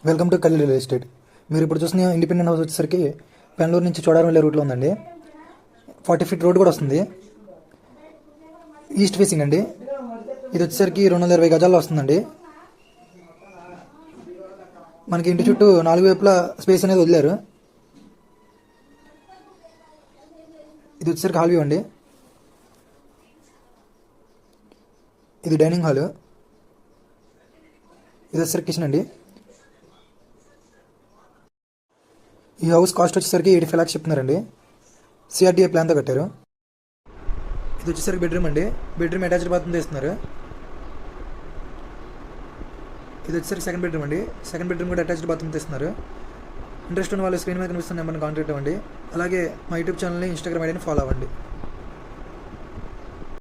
Welcome to Kalyan real estate. మీరు ఇప్పుడు చూసిన ఇండిపెండెంట్ హౌస్ వచ్చేసరికి పెనలూరు నుంచి చోడవరం వెళ్ళే రూట్లో ఉందండి. 40 ఫీట్ రోడ్ కూడా వస్తుంది. ఈస్ట్ ఫేసింగ్ అండి. ఇది వచ్చేసరికి 220 గజాల్లో వస్తుందండి. మనకి ఇంటి చుట్టూ 4 వైపులా స్పేస్ అనేది వదిలేరు. ఇది వచ్చేసరికి హాల్ వ్యూ అండి. ఇది డైనింగ్ హాలు. ఇది వచ్చేసరికి కిచెన్ అండి. ఈ హౌస్ కాస్ట్ వచ్చేసరికి 85 lakhs చెప్తున్నారండి. సిఆర్టీఏ ప్లాన్తో కట్టారు. ఇది వచ్చేసరికి బెడ్రూమ్ అండి. బెడ్రూమ్ అటాచ్డ్ బాత్రూమ్ తీస్తున్నారు. ఇది వచ్చేసరికి సెకండ్ బెడ్రూమ్ అండి. సెకండ్ బెడ్రూమ్ కూడా అటాచ్డ్ బాత్రూమ్ తీస్తున్నారు. ఇంట్రెస్ట్ ఉన్న వాళ్ళు స్క్రీన్ మీద కనిపిస్తున్న నెంబర్ని కాంటాక్ట్ అవ్వండి. అలాగే మా యూట్యూబ్ ఛానల్ని, ఇన్స్టాగ్రామ్ ఐడిని ఫాలో అవ్వండి.